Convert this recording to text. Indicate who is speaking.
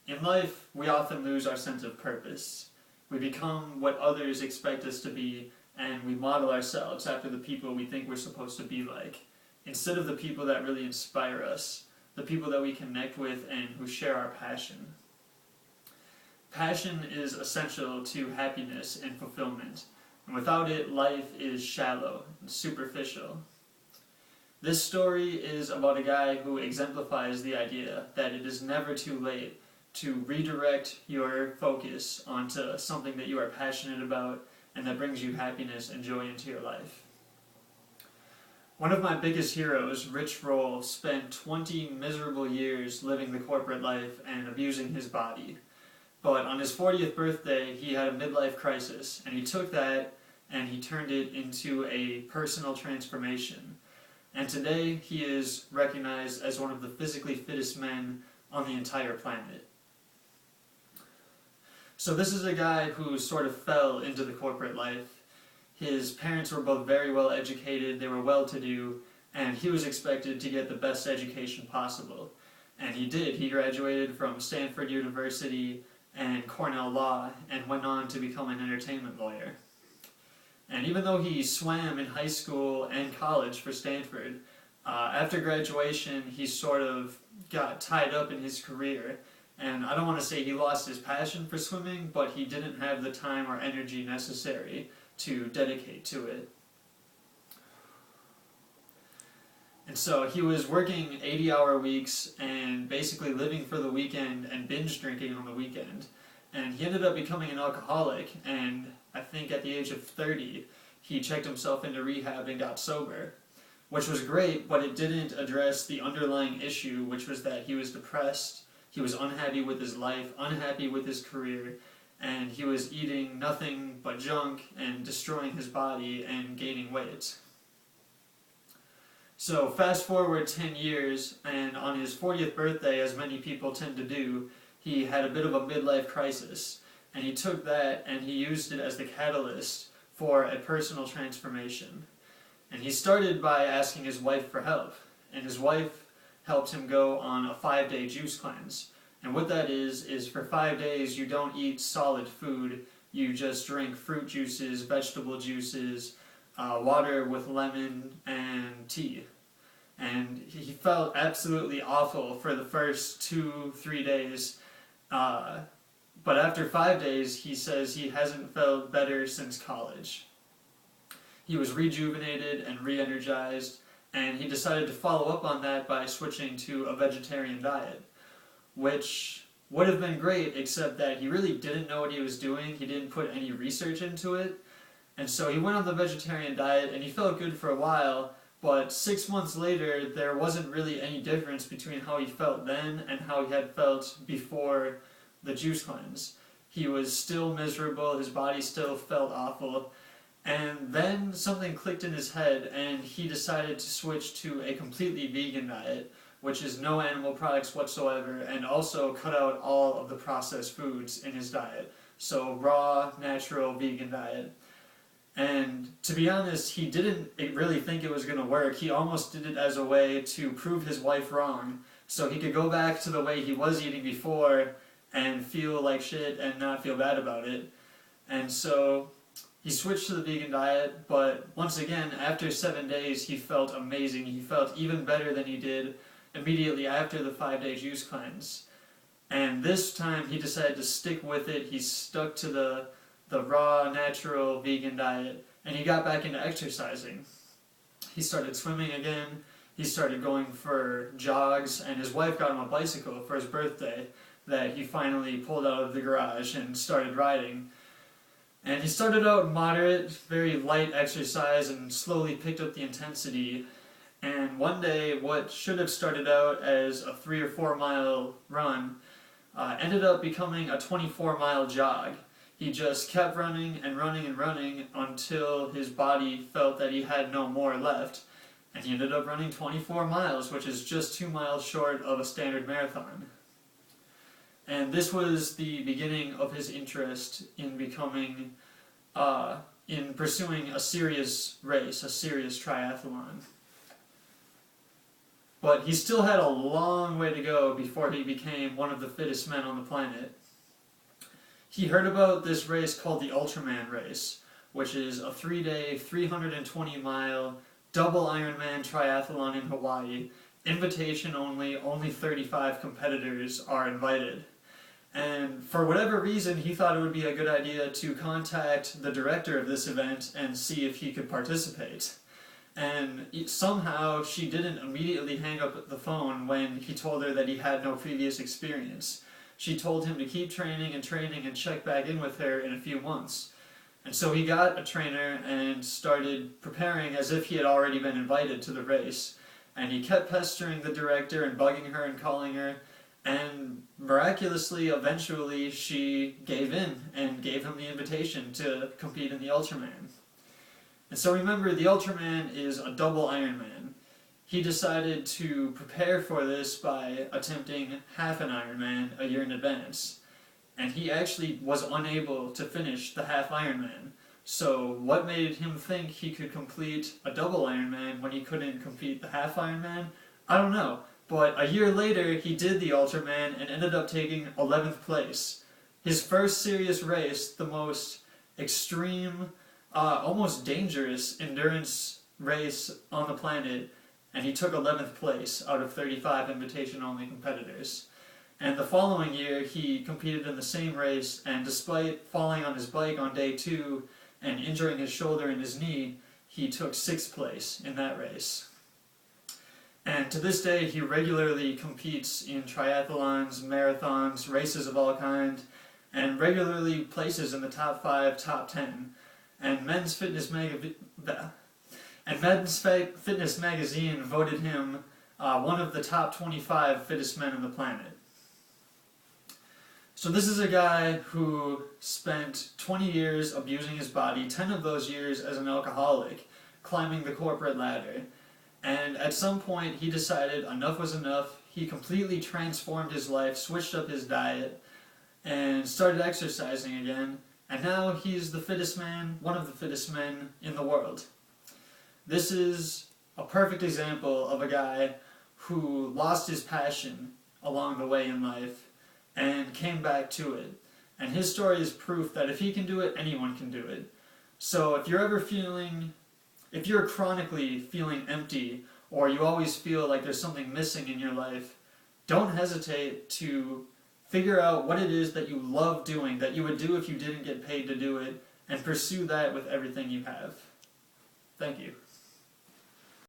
Speaker 1: In life, we often lose our sense of purpose. We become what others expect us to be, and we model ourselves after the people we think we're supposed to be like, instead of the people that really inspire us, the people that we connect with and who share our passion. Passion is essential to happiness and fulfillment, and without it, life is shallow and superficial. This story is about a guy who exemplifies the idea that it is never too late to redirect your focus onto something that you are passionate about and that brings you happiness and joy into your life. One of my biggest heroes, Rich Roll, spent 20 miserable years living the corporate life and abusing his body. But on his 40th birthday, he had a midlife crisis, and he took that and he turned it into a personal transformation. And today, he is recognized as one of the physically fittest men on the entire planet. So this is a guy who sort of fell into the corporate life. His parents were both very well educated, they were well-to-do, and he was expected to get the best education possible. And he did. He graduated from Stanford University and Cornell Law and went on to become an entertainment lawyer. And even though he swam in high school and college for Stanford, after graduation he sort of got tied up in his career. And I don't want to say he lost his passion for swimming, but he didn't have the time or energy necessary to dedicate to it. And so he was working 80-hour weeks and basically living for the weekend and binge drinking on the weekend. And he ended up becoming an alcoholic, and I think at the age of 30 he checked himself into rehab and got sober. Which was great, but it didn't address the underlying issue, which was that he was depressed. He was unhappy with his life, unhappy with his career, and he was eating nothing but junk and destroying his body and gaining weight. So fast forward 10 years, and on his 40th birthday, as many people tend to do, he had a bit of a midlife crisis. And he took that and he used it as the catalyst for a personal transformation. And he started by asking his wife for help, and his wife helped him go on a 5-day juice cleanse. And what that is for 5 days you don't eat solid food, you just drink fruit juices, vegetable juices, water with lemon, and tea. And he felt absolutely awful for the first 2-3 days, but after 5 days he says he hasn't felt better since college. He was rejuvenated and re-energized, and he decided to follow up on that by switching to a vegetarian diet, which would have been great, except that he really didn't know what he was doing. He didn't put any research into it, and so he went on the vegetarian diet and he felt good for a while, but 6 months later there wasn't really any difference between how he felt then and how he had felt before the juice cleanse. He was still miserable, his body still felt awful. And then something clicked in his head and he decided to switch to a completely vegan diet, which is no animal products whatsoever, and also cut out all of the processed foods in his diet. So raw, natural, vegan diet. And to be honest, he didn't really think it was going to work. He almost did it as a way to prove his wife wrong, so he could go back to the way he was eating before and feel like shit and not feel bad about it. And so he switched to the vegan diet, but once again, after 7 days, he felt amazing. He felt even better than he did immediately after the 5-day juice cleanse. And this time, he decided to stick with it. He stuck to the raw, natural, vegan diet, and he got back into exercising. He started swimming again. He started going for jogs, and his wife got him a bicycle for his birthday that he finally pulled out of the garage and started riding. And he started out moderate, very light exercise and slowly picked up the intensity. And one day, what should have started out as a 3 or 4 mile run ended up becoming a 24-mile jog. He just kept running and running and running until his body felt that he had no more left. And he ended up running 24 miles, which is just 2 miles short of a standard marathon. And this was the beginning of his interest in becoming, in pursuing a serious race, a serious triathlon. but he still had a long way to go before he became one of the fittest men on the planet. He heard about this race called the Ultraman race, which is a 3-day, 320-mile double Ironman triathlon in Hawaii. Invitation only, only 35 competitors are invited. And for whatever reason, he thought it would be a good idea to contact the director of this event and see if he could participate. And somehow she didn't immediately hang up the phone when he told her that he had no previous experience. She told him to keep training and check back in with her in a few months. And so he got a trainer and started preparing as if he had already been invited to the race. And he kept pestering the director and bugging her and calling her. And miraculously, eventually, she gave in and gave him the invitation to compete in the Ultraman. And so remember, the Ultraman is a double Ironman. He decided to prepare for this by attempting half an Ironman a year in advance. And he actually was unable to finish the half Ironman. So what made him think he could complete a double Ironman when he couldn't complete the half Ironman? I don't know. But a year later, he did the Ultraman and ended up taking 11th place. His first serious race, the most extreme, almost dangerous endurance race on the planet, and he took 11th place out of 35 invitation-only competitors. And the following year, he competed in the same race, and despite falling on his bike on day 2 and injuring his shoulder and his knee, he took 6th place in that race. And to this day, he regularly competes in triathlons, marathons, races of all kinds, and regularly places in the top 5, top 10. And Men's Fitness Magazine voted him one of the top 25 fittest men on the planet. So this is a guy who spent 20 years abusing his body, 10 of those years as an alcoholic, climbing the corporate ladder. And at some point he decided enough was enough. He completely transformed his life, switched up his diet, and started exercising again. And now he's the fittest man, one of the fittest men in the world. This is a perfect example of a guy who lost his passion along the way in life and came back to it. And his story is proof that if he can do it, anyone can do it. So if you're chronically feeling empty, or you always feel like there's something missing in your life, don't hesitate to figure out what it is that you love doing, that you would do if you didn't get paid to do it, and pursue that with everything you have. Thank you.